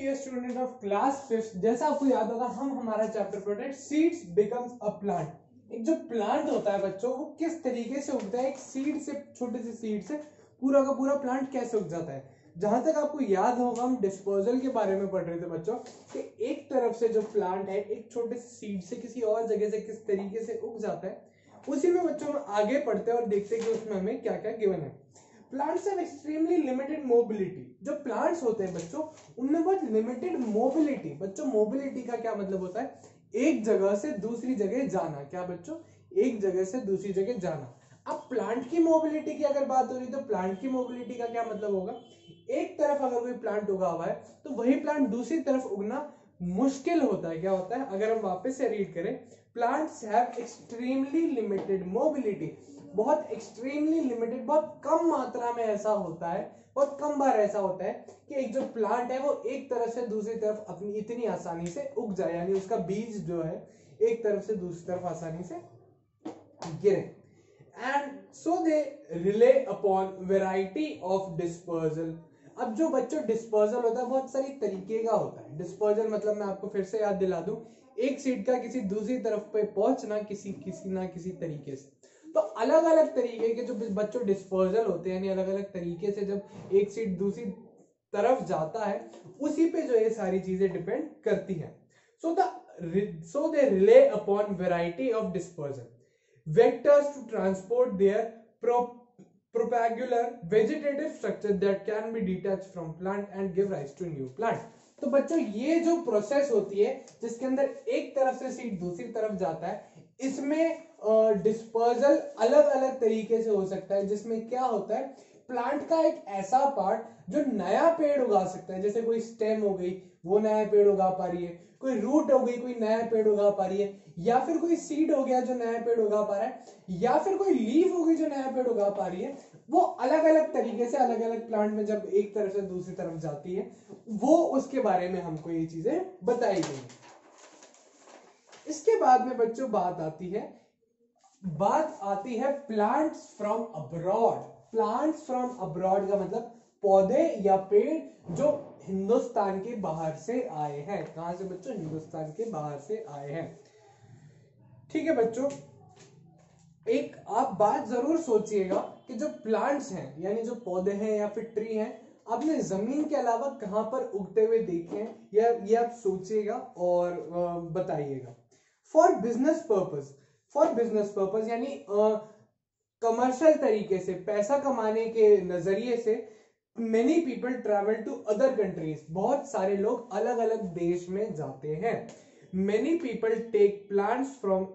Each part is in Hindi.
Dear student of class 5th, जैसा आपको याद होगा हम हमारा चैप्टर पढ़ रहे हैं सीड्स बिकम्स अ प्लांट। एक जो प्लांट होता है बच्चों, वो किस तरीके से उगता है, एक सीड से, छोटे से सीड से पूरा का पूरा प्लांट कैसे उग जाता है। जहां तक आपको याद होगा हम डिस्पोजल के बारे में पढ़ रहे थे बच्चों कि एक तरफ से जो प्लांट है एक छोटे से सीड से किसी और जगह से किस तरीके से उग जाता है। उसी में बच्चों हम आगे पढ़ते हैं और देखते हैं कि उसमें हमें क्या क्या गिवन है। Plants have extremely limited mobility. जो प्लांट्स होते हैं बच्चों उनमें बहुत लिमिटेड मोबिलिटी। बच्चों मोबिलिटी का क्या मतलब होता है? एक जगह से दूसरी जगह जाना। क्या बच्चों? एक जगह से दूसरी जगह जाना। अब प्लांट की मोबिलिटी की अगर बात हो रही तो प्लांट की मोबिलिटी का क्या मतलब होगा? एक तरफ अगर कोई प्लांट उगा हुआ है तो वही प्लांट दूसरी तरफ उगना मुश्किल होता है। क्या होता है? अगर हम वापस से रीड करें, plants have extremely limited mobility. बहुत एक्सट्रीमली लिमिटेड, बहुत कम मात्रा में ऐसा होता है, बहुत कम बार ऐसा होता है कि एक जो प्लांट है वो एक तरफ से दूसरी तरफ अपनी इतनी आसानी से उग जाए, यानी उसका बीज जो है एक तरफ से दूसरी तरफ आसानी से गिरे। And so they rely upon variety of dispersal. अब जो बच्चों डिस्पर्जल होता है बहुत सारी तरीके का होता है। डिस्पर्जल मतलब मैं आपको फिर से याद दिला दूं, एक सीड का किसी दूसरी तरफ पे पहुंचना किसी ना किसी तरीके से। तो अलग अलग तरीके के जो बच्चों डिस्पर्जल होते हैं, यानी अलग अलग तरीके से जब एक सीड दूसरी तरफ जाता है, उसी पे जो ये सारी चीजें डिपेंड करती हैं। So they rely upon variety of dispersal vectors to transport their propagular vegetative structure that can be detached from plant and give rise to new plant। तो बच्चों ये जो प्रोसेस होती है जिसके अंदर एक तरफ से सीड दूसरी तरफ जाता है, इसमें डिस्पर्जल अलग अलग तरीके से हो सकता है। जिसमें क्या होता है, प्लांट का एक ऐसा पार्ट जो नया पेड़ उगा सकता है, जैसे कोई स्टेम हो गई वो नया पेड़ उगा पा रही है, कोई रूट हो गई कोई नया पेड़ उगा पा रही है, या फिर कोई सीड हो गया जो नया पेड़ उगा पा रहा है, या फिर कोई लीफ हो गई जो नया पेड़ उगा पा रही है। वो अलग अलग तरीके से अलग अलग प्लांट में जब एक तरफ से दूसरी तरफ जाती है, वो उसके बारे में हमको ये चीजें बताई गई। इसके बाद में बच्चों बात आती है plants from abroad. Plants from abroad का मतलब पौधे या पेड़ जो हिंदुस्तान के बाहर से आए हैं। कहां से बच्चों? हिंदुस्तान के बाहर से आए हैं। ठीक है बच्चों, एक आप बात जरूर सोचिएगा कि जो प्लांट्स हैं यानी जो पौधे हैं या फिर ट्री हैं, आपने जमीन के अलावा कहां पर उगते हुए देखे हैं, या ये आप सोचिएगा और बताइएगा। फॉर बिजनेस पर्पस यानी कमर्शियल तरीके से, पैसा कमाने के नजरिए से many people travel to other countries. बहुत सारे लोग अलग अलग देश में जाते हैं। Many people take plants and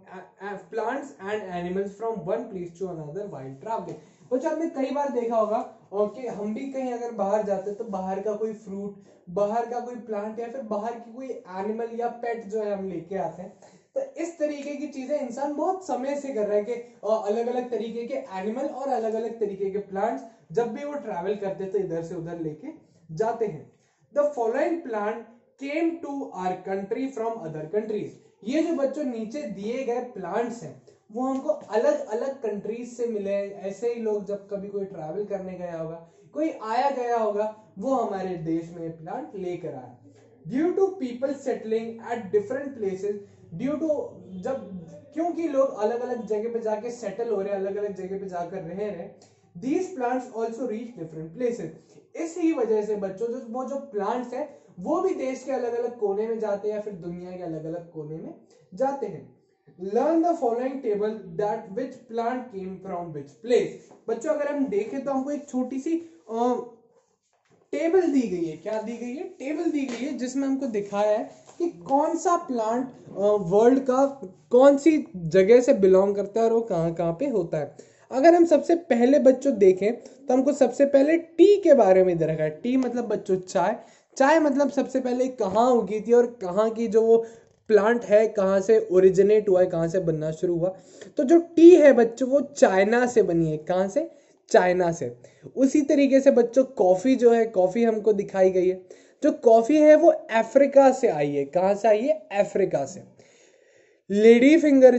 animals from one place to another while traveling। बच्चों आपने कई बार देखा होगा और कि हम भी कहीं अगर बाहर जाते हैं तो बाहर का कोई फ्रूट, बाहर का कोई प्लांट या फिर बाहर की कोई एनिमल या पेट जो है हम लेके आते हैं। तो इस तरीके की चीजें इंसान बहुत समय से कर रहा है कि अलग अलग तरीके के एनिमल और अलग अलग तरीके के प्लांट्स जब भी वो ट्रैवल करते हैं तो इधर से उधर लेके जाते हैं। The following plant came to our country from other countries। ये जो बच्चों नीचे दिए गए प्लांट्स हैं वो हमको अलग अलग कंट्रीज से मिले। ऐसे ही लोग जब कभी कोई ट्रैवल करने गया होगा, कोई आया गया होगा, वो हमारे देश में प्लांट लेकर आया। Due to people settling at different places, due to क्योंकि लोग अलग अलग जगह पे जाके सेटल हो रहे हैं, अलग अलग जगह पे जाकर रह रहे हैं, these plants also reach different places। इसी वजह से बच्चों जो प्लांट्स है वो भी देश के अलग अलग कोने में जाते हैं या फिर दुनिया के अलग अलग कोने में जाते हैं। Learn the following table that which plant came from which place. बच्चों अगर हम देखें तो हमको एक छोटी सी टेबल दी गई है। क्या दी गई है? टेबल दी गई है जिसमें हमको दिखाया है कि कौन सा प्लांट वर्ल्ड का कौन सी जगह से बिलोंग करता है और वो कहाँ पे होता है। अगर हम सबसे पहले बच्चों देखें तो हमको सबसे पहले टी के बारे में दे रखा है। टी मतलब बच्चों चाय मतलब सबसे पहले कहाँ उगी थी और कहाँ की जो वो प्लांट है कहाँ से ओरिजिनेट हुआ है, कहाँ से बनना शुरू हुआ। तो जो टी है बच्चों वो चाइना से बनी है। कहाँ से? चाइना से। उसी तरीके से बच्चों कॉफी जो है, कॉफी हमको दिखाई गई है। जो कॉफी है वो अफ्रीका से आई है। कहाँ से आई है? अफ्रीका से। लेडीज फिंगर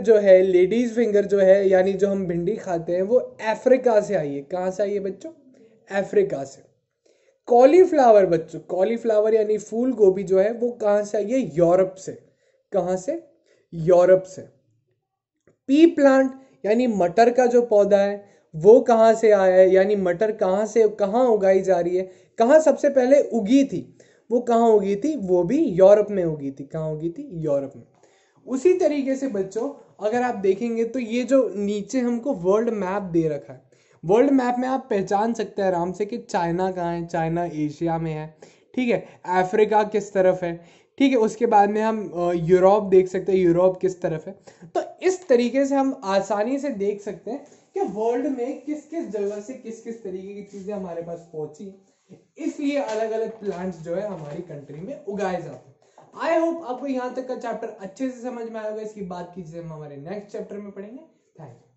जो है यानी जो हम भिंडी खाते हैं वो अफ्रीका से आई है। कहाँ से आई है बच्चों? अफ्रीका से। कॉलीफ्लावर बच्चों, कॉलीफ्लावर यानी फूल गोभी जो है वो कहाँ से आई है? यूरोप से। कहाँ से? यूरोप से। पी प्लांट यानी मटर का जो पौधा है वो कहाँ से आया है, यानी मटर कहाँ से कहाँ उगाई जा रही है, कहाँ सबसे पहले उगी थी, वो कहाँ उगी थी? वो भी यूरोप में उगी थी। कहाँ उगी थी? यूरोप में। उसी तरीके से बच्चों अगर आप देखेंगे तो ये जो नीचे हमको वर्ल्ड मैप दे रखा है, वर्ल्ड मैप में आप पहचान सकते हैं आराम से कि चाइना कहाँ है, चाइना एशिया में है, ठीक है, अफ्रीका किस तरफ है, ठीक है, उसके बाद में हम यूरोप देख सकते हैं, यूरोप किस तरफ है। तो इस तरीके से हम आसानी से देख सकते हैं कि वर्ल्ड में किस किस जगह से किस किस तरीके की चीजें हमारे पास पहुंची, इसलिए अलग अलग प्लांट्स जो है हमारी कंट्री में उगाए जाते हैं। आई होप आपको यहाँ तक का चैप्टर अच्छे से समझ में आएगा। इसकी बात की चीजें हम हमारे नेक्स्ट चैप्टर में पढ़ेंगे। Thank you.